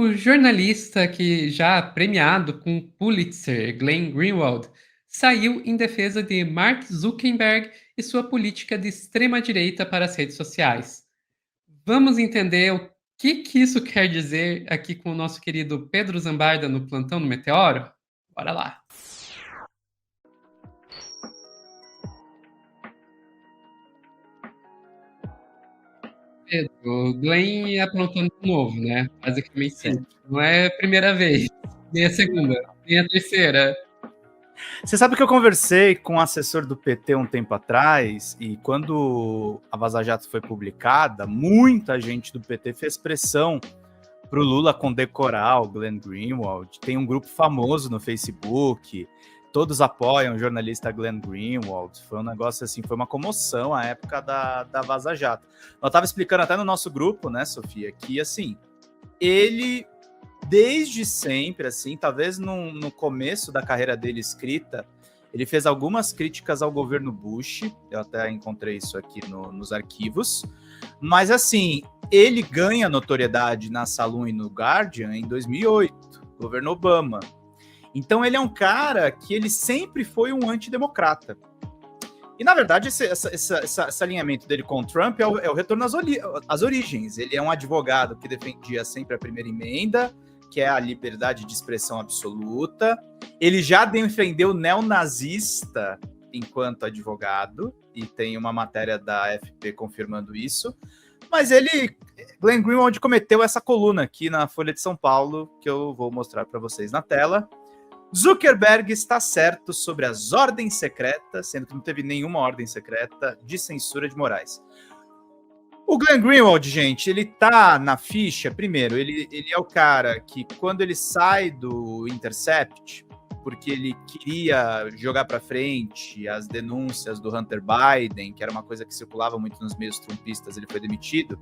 O jornalista que já premiado com Pulitzer, Glenn Greenwald, saiu em defesa de Mark Zuckerberg e sua política de extrema-direita para as redes sociais. Vamos entender o que isso quer dizer aqui com o nosso querido Pedro Zambarda no Plantão do Meteoro? Bora lá! Pedro, o Glenn aprontando de novo, né? Basicamente Certo. isso. Não é a primeira vez, nem a segunda, nem a terceira. Você sabe que eu conversei com um assessor do PT um tempo atrás, e quando a Vaza Jato foi publicada, muita gente do PT fez pressão para o Lula condecorar o Glenn Greenwald. Tem um grupo famoso no Facebook, todos apoiam o jornalista Glenn Greenwald. Foi um negócio assim, foi uma comoção à época da Vaza Jato. Eu estava explicando até no nosso grupo, né, Sofia, que assim, ele desde sempre, assim, talvez no começo da carreira dele escrita, ele fez algumas críticas ao governo Bush, eu até encontrei isso aqui nos arquivos, mas assim, ele ganha notoriedade na Salon e no Guardian em 2008, governo Obama. Então ele é um cara que ele sempre foi um antidemocrata. E, na verdade, esse alinhamento dele com o Trump é o retorno às origens. Ele é um advogado que defendia sempre a primeira emenda, que é a liberdade de expressão absoluta. Ele já defendeu neonazista enquanto advogado, e tem uma matéria da FP confirmando isso. Mas Glenn Greenwald, cometeu essa coluna aqui na Folha de São Paulo, que eu vou mostrar para vocês na tela. Zuckerberg está certo sobre as ordens secretas, sendo que não teve nenhuma ordem secreta de censura de Moraes. O Glenn Greenwald, gente, ele tá na ficha, primeiro, ele é o cara que, quando ele sai do Intercept, porque ele queria jogar para frente as denúncias do Hunter Biden, que era uma coisa que circulava muito nos meios trumpistas, ele foi demitido.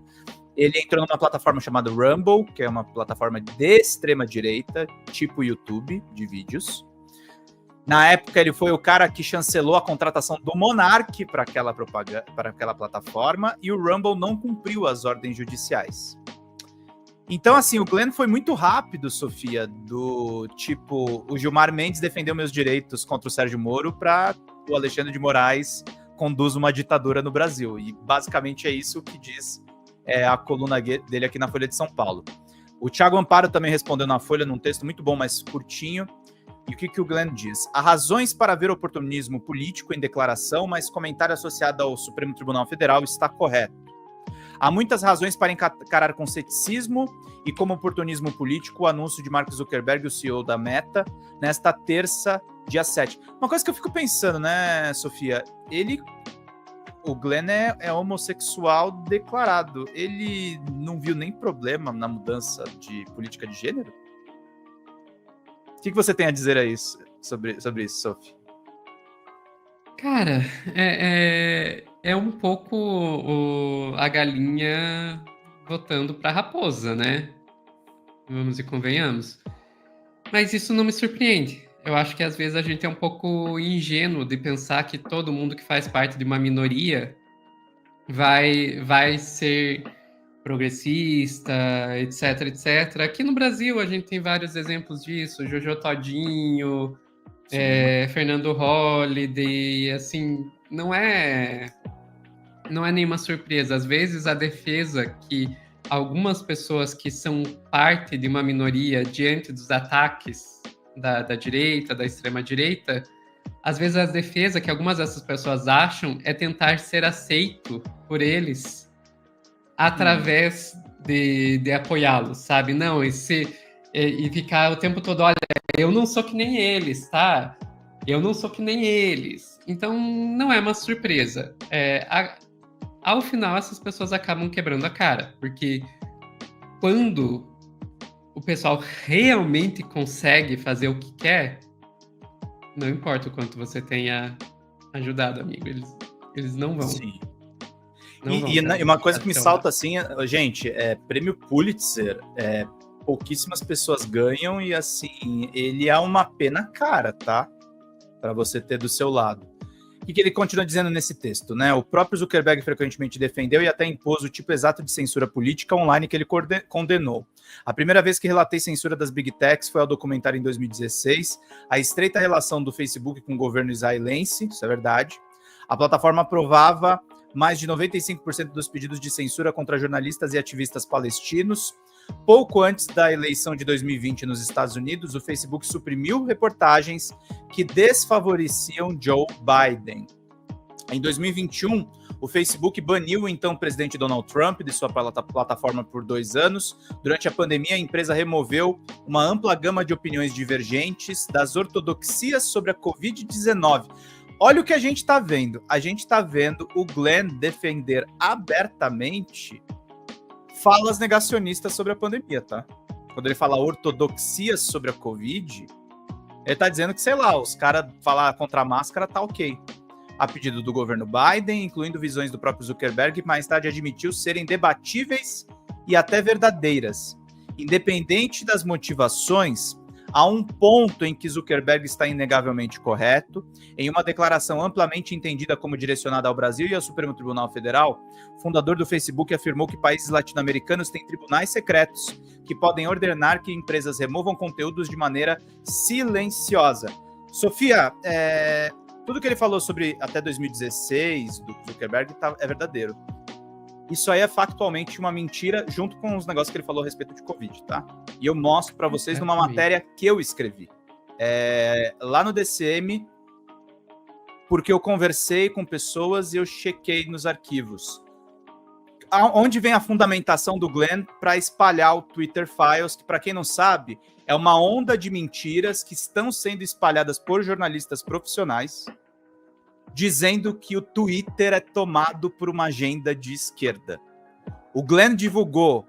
Ele entrou numa plataforma chamada Rumble, que é uma plataforma de extrema-direita, tipo YouTube, de vídeos. Na época, ele foi o cara que chancelou a contratação do Monark para aquela plataforma, e o Rumble não cumpriu as ordens judiciais. Então, assim, o Glenn foi muito rápido, Sofia, do tipo, o Gilmar Mendes defendeu meus direitos contra o Sérgio Moro para o Alexandre de Moraes conduz uma ditadura no Brasil. E basicamente é isso que diz a coluna dele aqui na Folha de São Paulo. O Thiago Amparo também respondeu na Folha, num texto muito bom, mas curtinho. E o que o Glenn diz? Há razões para ver oportunismo político em declaração, mas comentário associado ao Supremo Tribunal Federal está correto. Há muitas razões para encarar com ceticismo e como oportunismo político o anúncio de Mark Zuckerberg, o CEO da Meta, nesta terça, dia 7. Uma coisa que eu fico pensando, né, Sofia? O Glenn é homossexual declarado. Ele não viu nem problema na mudança de política de gênero? O que você tem a dizer a isso, sobre isso, Sophie? Cara, é um pouco a galinha votando pra raposa, né? Vamos e convenhamos. Mas isso não me surpreende. Eu acho que às vezes a gente é um pouco ingênuo de pensar que todo mundo que faz parte de uma minoria vai ser progressista, etc, etc. Aqui no Brasil a gente tem vários exemplos disso, Jojo Todinho, Fernando Holliday, assim, não é nenhuma surpresa. Às vezes a defesa que algumas pessoas que são parte de uma minoria diante dos ataques da direita, da extrema-direita, às vezes a defesa que algumas dessas pessoas acham é tentar ser aceito por eles através de apoiá-los, sabe? Não, e ficar o tempo todo, olha, eu não sou que nem eles, tá? Eu não sou que nem eles. Então, não é uma surpresa. Ao final, essas pessoas acabam quebrando a cara, porque quando o pessoal realmente consegue fazer o que quer, não importa o quanto você tenha ajudado, amigo, eles não vão. Sim. Não vão, e uma coisa que me salta assim, gente, prêmio Pulitzer, pouquíssimas pessoas ganham, e assim, ele é uma pena cara, tá? Para você ter do seu lado. O que ele continua dizendo nesse texto, né? O próprio Zuckerberg frequentemente defendeu e até impôs o tipo exato de censura política online que ele condenou. A primeira vez que relatei censura das Big Techs foi ao documentário em 2016, a estreita relação do Facebook com o governo israelense, isso é verdade. A plataforma aprovava mais de 95% dos pedidos de censura contra jornalistas e ativistas palestinos. Pouco antes da eleição de 2020 nos Estados Unidos, o Facebook suprimiu reportagens que desfavoreciam Joe Biden. Em 2021, o Facebook baniu o então presidente Donald Trump de sua plataforma por 2 anos. Durante a pandemia, a empresa removeu uma ampla gama de opiniões divergentes das ortodoxias sobre a Covid-19. Olha o que a gente está vendo. A gente está vendo o Glenn defender abertamente falas negacionistas sobre a pandemia, tá? Quando ele fala ortodoxias sobre a Covid, ele tá dizendo que, sei lá, os caras falar contra a máscara tá ok. A pedido do governo Biden, incluindo visões do próprio Zuckerberg, que mais tarde admitiu serem debatíveis e até verdadeiras. Independente das motivações, há um ponto em que Zuckerberg está inegavelmente correto. Em uma declaração amplamente entendida como direcionada ao Brasil e ao Supremo Tribunal Federal, o fundador do Facebook afirmou que países latino-americanos têm tribunais secretos que podem ordenar que empresas removam conteúdos de maneira silenciosa. Sofia, tudo que ele falou sobre até 2016 do Zuckerberg é verdadeiro. Isso aí é factualmente uma mentira, junto com os negócios que ele falou a respeito de Covid, tá? E eu mostro para vocês numa matéria que eu escrevi. Lá no DCM, porque eu conversei com pessoas e eu chequei nos arquivos. Onde vem a fundamentação do Glenn para espalhar o Twitter Files, que, para quem não sabe, é uma onda de mentiras que estão sendo espalhadas por jornalistas profissionais, dizendo que o Twitter é tomado por uma agenda de esquerda. O Glenn divulgou,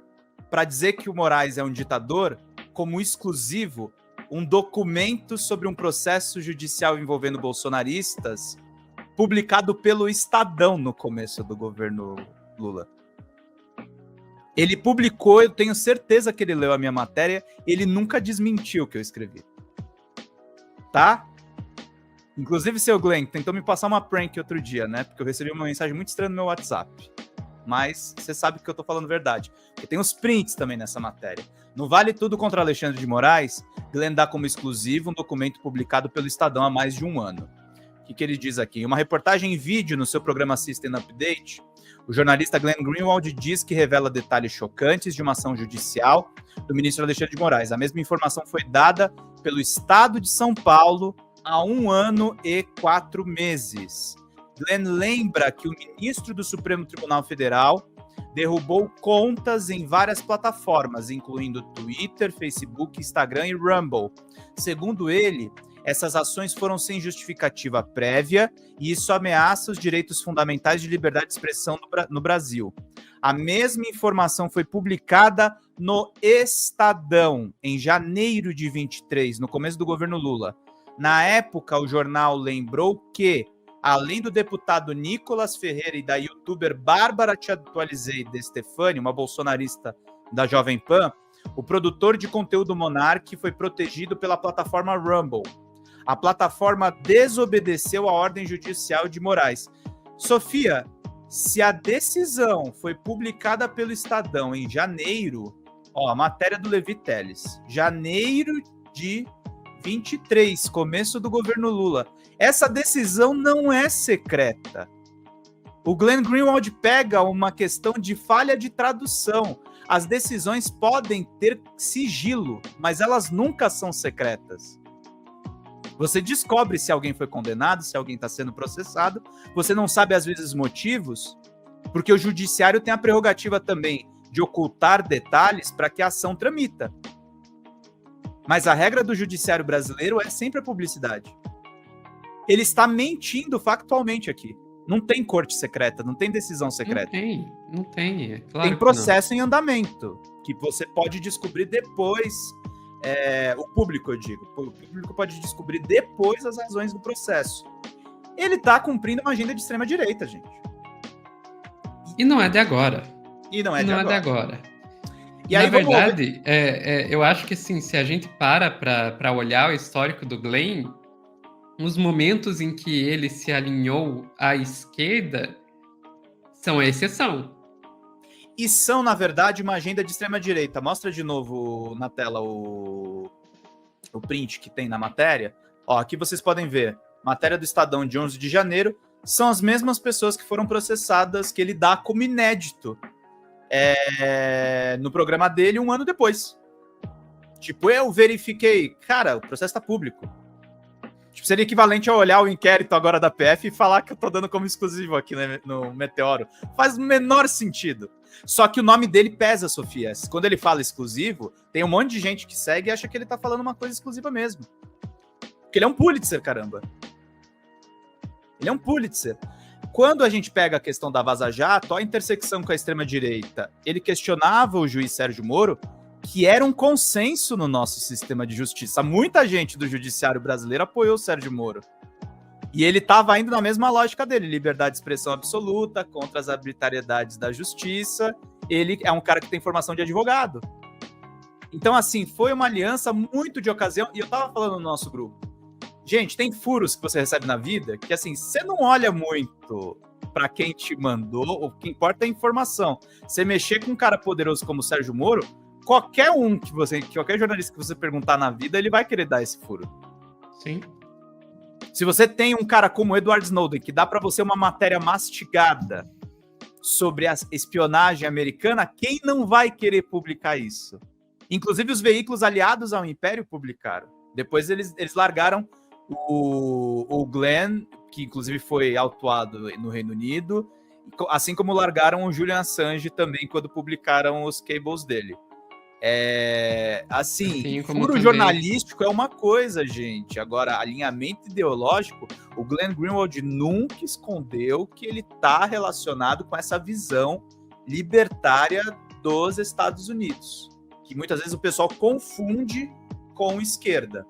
para dizer que o Moraes é um ditador, como exclusivo, um documento sobre um processo judicial envolvendo bolsonaristas, publicado pelo Estadão no começo do governo Lula. Ele publicou, eu tenho certeza que ele leu a minha matéria, ele nunca desmentiu o que eu escrevi. Tá? Inclusive, seu Glenn tentou me passar uma prank outro dia, né? Porque eu recebi uma mensagem muito estranha no meu WhatsApp. Mas você sabe que eu tô falando verdade. Porque tem os prints também nessa matéria. No Vale Tudo contra Alexandre de Moraes, Glenn dá como exclusivo um documento publicado pelo Estadão há mais de um ano. O que ele diz aqui? Em uma reportagem em vídeo no seu programa System Update, o jornalista Glenn Greenwald diz que revela detalhes chocantes de uma ação judicial do ministro Alexandre de Moraes. A mesma informação foi dada pelo Estado de São Paulo há 1 ano e 4 meses. Glenn lembra que o ministro do Supremo Tribunal Federal derrubou contas em várias plataformas, incluindo Twitter, Facebook, Instagram e Rumble. Segundo ele, essas ações foram sem justificativa prévia e isso ameaça os direitos fundamentais de liberdade de expressão no Brasil. A mesma informação foi publicada no Estadão, em janeiro de 23, no começo do governo Lula. Na época, o jornal lembrou que, além do deputado Nicolas Ferreira e da youtuber Bárbara Te Atualizei de Stefani, uma bolsonarista da Jovem Pan, o produtor de conteúdo Monark foi protegido pela plataforma Rumble. A plataforma desobedeceu a ordem judicial de Moraes. Sofia, se a decisão foi publicada pelo Estadão em janeiro, a matéria do Levi Teles, janeiro de 23, começo do governo Lula. Essa decisão não é secreta. O Glenn Greenwald pega uma questão de falha de tradução. As decisões podem ter sigilo, mas elas nunca são secretas. Você descobre se alguém foi condenado, se alguém está sendo processado. Você não sabe, às vezes, os motivos, porque o judiciário tem a prerrogativa também de ocultar detalhes para que a ação tramita. Mas a regra do judiciário brasileiro é sempre a publicidade. Ele está mentindo factualmente aqui. Não tem corte secreta, não tem decisão secreta. Não tem, é claro. Tem processo em andamento, que você pode descobrir depois, o público, eu digo. O público pode descobrir depois as razões do processo. Ele está cumprindo uma agenda de extrema-direita, gente. E não é de agora. E não é de agora. E aí, na verdade, eu acho que assim, se a gente para olhar o histórico do Glenn, os momentos em que ele se alinhou à esquerda são a exceção. E são, na verdade, uma agenda de extrema-direita. Mostra de novo na tela o print que tem na matéria. Ó, aqui vocês podem ver, matéria do Estadão de 11 de janeiro, são as mesmas pessoas que foram processadas, que ele dá como inédito no programa dele um ano depois. Tipo, eu verifiquei. Cara, o processo tá público. Tipo, seria equivalente a olhar o inquérito agora da PF e falar que eu tô dando como exclusivo aqui no Meteoro. Faz o menor sentido. Só que o nome dele pesa, Sofia. Quando ele fala exclusivo, tem um monte de gente que segue e acha que ele tá falando uma coisa exclusiva mesmo. Porque ele é um Pulitzer, caramba. Ele é um Pulitzer. Quando a gente pega a questão da Vaza Jato, a intersecção com a extrema-direita, ele questionava o juiz Sérgio Moro, que era um consenso no nosso sistema de justiça. Muita gente do judiciário brasileiro apoiou o Sérgio Moro. E ele estava indo na mesma lógica dele, liberdade de expressão absoluta, contra as arbitrariedades da justiça. Ele é um cara que tem formação de advogado. Então, assim, foi uma aliança muito de ocasião, e eu tava falando no nosso grupo. Gente, tem furos que você recebe na vida que, assim, você não olha muito para quem te mandou, o que importa é a informação. Você mexer com um cara poderoso como o Sérgio Moro, qualquer jornalista que você perguntar na vida, ele vai querer dar esse furo. Sim. Se você tem um cara como o Edward Snowden, que dá para você uma matéria mastigada sobre a espionagem americana, quem não vai querer publicar isso? Inclusive os veículos aliados ao Império publicaram. Depois eles largaram o Glenn, que inclusive foi autuado no Reino Unido, assim como largaram o Julian Assange também quando publicaram os cables dele. Assim, furo também... jornalístico é uma coisa, gente. Agora, alinhamento ideológico, o Glenn Greenwald nunca escondeu que ele está relacionado com essa visão libertária dos Estados Unidos, que muitas vezes o pessoal confunde com esquerda.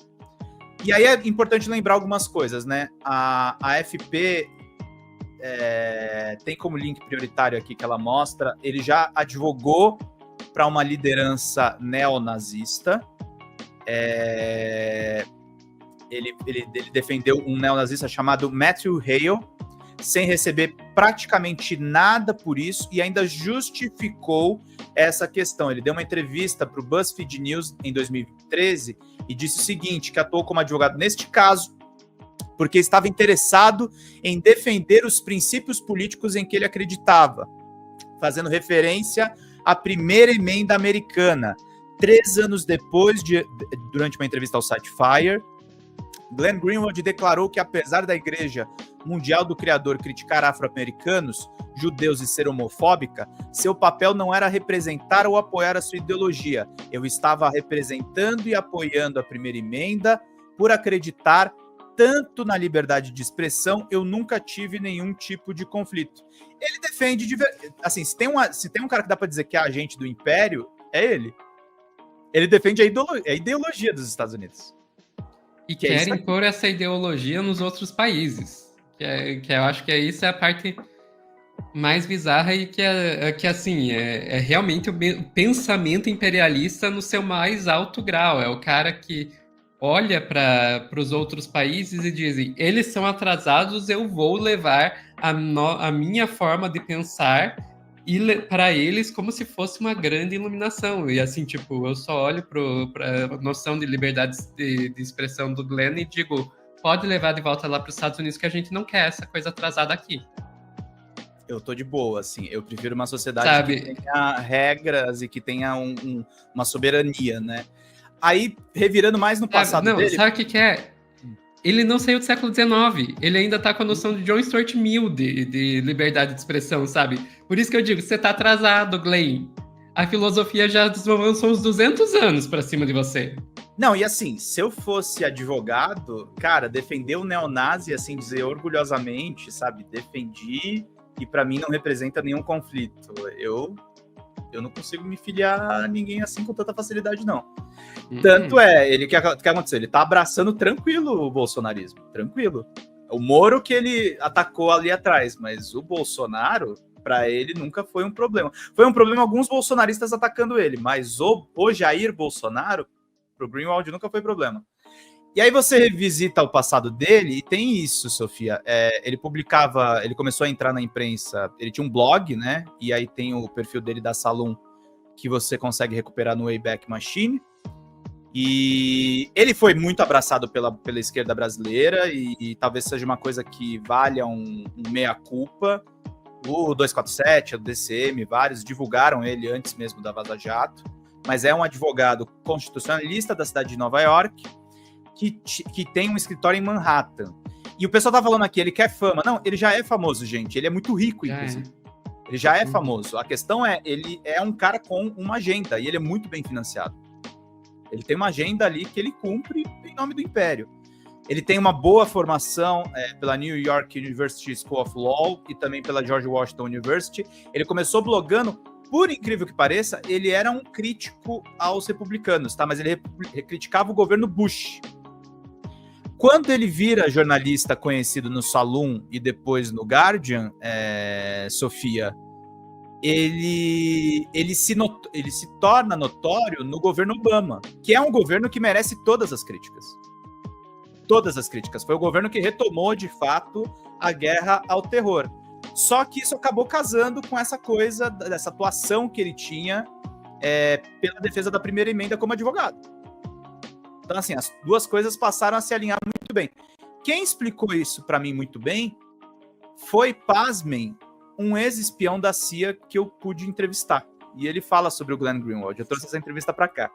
E aí é importante lembrar algumas coisas, né? A AFP tem como link prioritário aqui que ela mostra, ele já advogou para uma liderança neonazista. Ele defendeu um neonazista chamado Matthew Hale, sem receber praticamente nada por isso, e ainda justificou essa questão. Ele deu uma entrevista para o BuzzFeed News em 2013 e disse o seguinte, que atuou como advogado neste caso, porque estava interessado em defender os princípios políticos em que ele acreditava, fazendo referência à primeira emenda americana. 3 anos depois, durante uma entrevista ao site Fire, Glenn Greenwald declarou que, apesar da Igreja Mundial do Criador criticar afro-americanos, judeus e ser homofóbica, seu papel não era representar ou apoiar a sua ideologia. Eu estava representando e apoiando a primeira emenda por acreditar tanto na liberdade de expressão, eu nunca tive nenhum tipo de conflito. Ele defende, assim, se tem um cara que dá para dizer que é agente do Império, é ele. Ele defende a ideologia dos Estados Unidos. E quer impor essa ideologia nos outros países. Que eu acho que isso é a parte mais bizarra e que assim, é realmente o pensamento imperialista no seu mais alto grau. É o cara que olha para os outros países e diz: eles são atrasados, eu vou levar a minha forma de pensar para eles como se fosse uma grande iluminação. E assim, tipo, eu só olho para a noção de liberdade de expressão do Glenn e digo: pode levar de volta lá para os Estados Unidos, que a gente não quer essa coisa atrasada aqui. Eu tô de boa, assim. Eu prefiro uma sociedade que tenha regras e que tenha uma soberania, né? Aí, revirando mais no passado dele... Sabe o que é? Ele não saiu do século XIX. Ele ainda tá com a noção de John Stuart Mill de liberdade de expressão, sabe? Por isso que eu digo, você tá atrasado, Glenn. A filosofia já avançou uns 200 anos pra cima de você. Não, e assim, se eu fosse advogado, cara, defender o neonazi, assim, dizer orgulhosamente, sabe? Defendi e pra mim não representa nenhum conflito. Eu não consigo me filiar a ninguém assim com tanta facilidade, não. Tanto o que aconteceu? Ele tá abraçando tranquilo o bolsonarismo, tranquilo. O Moro que ele atacou ali atrás, mas o Bolsonaro, para ele, nunca foi um problema. Foi um problema alguns bolsonaristas atacando ele, mas o Jair Bolsonaro, pro Greenwald, nunca foi problema. E aí você revisita o passado dele e tem isso, Sofia. Ele começou a entrar na imprensa, ele tinha um blog, né? E aí tem o perfil dele da Salon, que você consegue recuperar no Wayback Machine. E ele foi muito abraçado pela esquerda brasileira e talvez seja uma coisa que valha um meia-culpa. O 247, o DCM, vários divulgaram ele antes mesmo da Vaza Jato, mas é um advogado constitucionalista da cidade de Nova York, que tem um escritório em Manhattan. E o pessoal tá falando aqui, ele quer fama. Não, ele já é famoso, gente. Ele é muito rico, inclusive. Ele já é famoso. A questão é, ele é um cara com uma agenda e ele é muito bem financiado. Ele tem uma agenda ali que ele cumpre em nome do Império. Ele tem uma boa formação pela New York University School of Law e também pela George Washington University. Ele começou blogando, por incrível que pareça, ele era um crítico aos republicanos, tá? Mas ele criticava o governo Bush. Quando ele vira jornalista conhecido no Salon e depois no Guardian, Sofia, ele se torna notório no governo Obama, que é um governo que merece todas as críticas. Todas as críticas. Foi o governo que retomou, de fato, a guerra ao terror. Só que isso acabou casando com essa coisa, dessa atuação que ele tinha pela defesa da primeira emenda como advogado. Então, assim, as duas coisas passaram a se alinhar muito bem. Quem explicou isso para mim muito bem foi, pasmem, um ex-espião da CIA que eu pude entrevistar. E ele fala sobre o Glenn Greenwald. Eu trouxe essa entrevista para cá.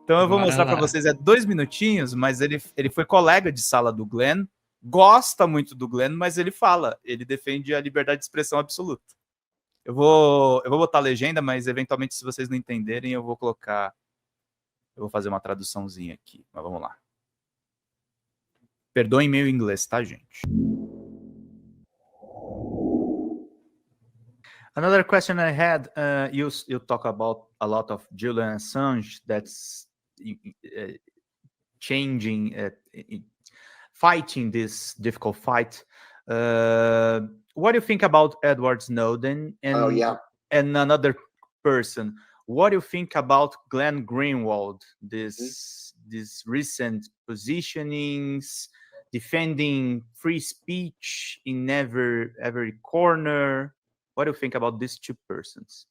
Então eu vou mostrar para vocês, 2 minutinhos, mas ele foi colega de sala do Glenn, gosta muito do Glenn, mas ele defende a liberdade de expressão absoluta. Eu vou botar a legenda, mas eventualmente, se vocês não entenderem, eu vou fazer uma traduçãozinha aqui, mas vamos lá. Perdoem meu inglês, tá, gente? Another question I had, you talk about a lot of Julian Assange that's changing, fighting this difficult fight. What do you think about Edward Snowden and another person? What do you think about Glenn Greenwald, this recent positionings, defending free speech in every corner? What do you think about these two persons?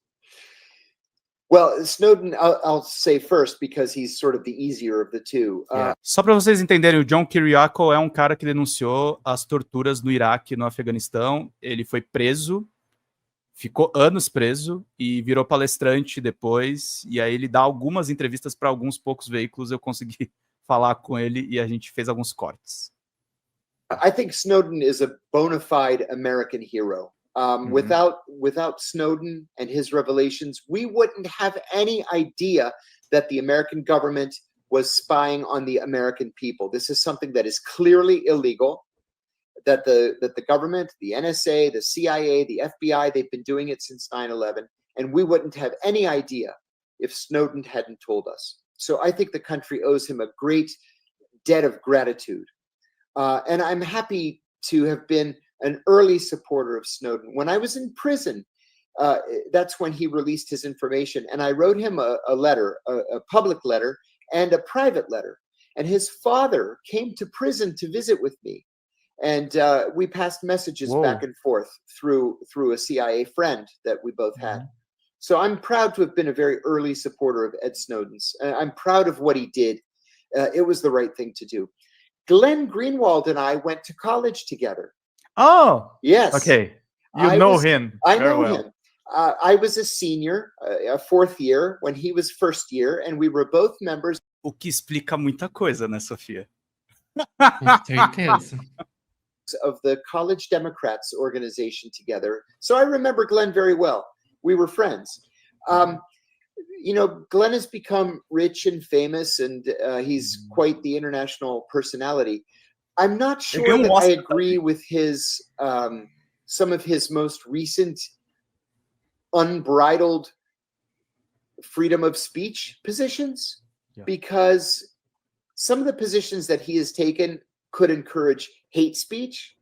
Well, Snowden, I'll say first, because he's sort of the easier of the two. Só para vocês entenderem, o John Kiriakou é um cara que denunciou as torturas no Iraque e no Afeganistão. Ele foi preso, ficou anos preso e virou palestrante depois. E aí ele dá algumas entrevistas para alguns poucos veículos. Eu consegui falar com ele e a gente fez alguns cortes. I think Snowden is a bona fide American hero. Without Snowden and his revelations, we wouldn't have any idea that the American government was spying on the American people. This is something that is clearly illegal, that the government, the NSA, the CIA, the FBI, they've been doing it since 9/11, and we wouldn't have any idea if Snowden hadn't told us. So I think the country owes him a great debt of gratitude. And I'm happy to have been an early supporter of Snowden. When I was in prison, that's when he released his information. And I wrote him a letter, a public letter and a private letter. And his father came to prison to visit with me. And we passed messages back and forth through a CIA friend that we both had. So I'm proud to have been a very early supporter of Ed Snowden's. I'm proud of what he did. It was the right thing to do. Glenn Greenwald and I went to college together. Oh, yes. Okay. You know him. I know him. I was a senior, a fourth year, when he was first year, and we were both members. O que explica muita coisa, né, Sofia? Com certeza. Of the College Democrats organization together. So I remember Glenn very well. We were friends. You know, Glenn has become rich and famous, and he's quite the international personality. I'm not sure that I agree with his some of his most recent unbridled freedom of speech positions, because some of the positions that he has taken could encourage hate speech.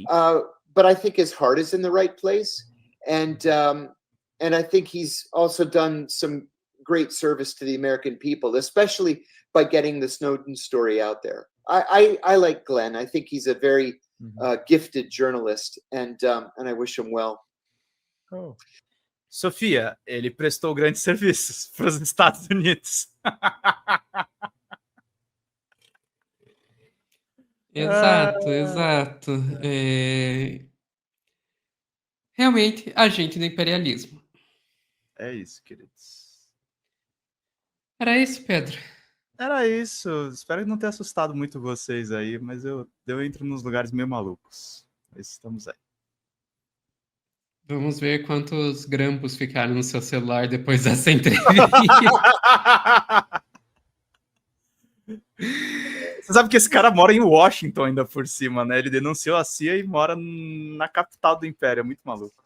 But I think his heart is in the right place, and I think he's also done some great service to the American people, especially by getting the Snowden story out there. I like Glenn. I think he's a very gifted journalist, and I wish him well. Oh. Sofia, ele prestou grandes serviços para os Estados Unidos. Exato, exato. Realmente, agente do imperialismo. É isso, queridos. Era isso, Pedro. Era isso. Espero não ter assustado muito vocês aí, mas eu entro nos lugares meio malucos. Mas estamos aí. Vamos ver quantos grampos ficaram no seu celular depois dessa entrevista. Você sabe que esse cara mora em Washington ainda por cima, né? Ele denunciou a CIA e mora na capital do Império. É muito maluco.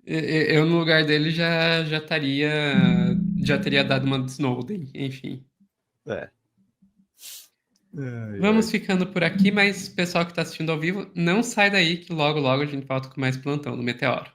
Eu, no lugar dele, já teria dado uma de Snowden, enfim. Vamos ficando por aqui, mas pessoal que está assistindo ao vivo, não sai daí que logo, logo a gente volta com mais plantão do Meteoro.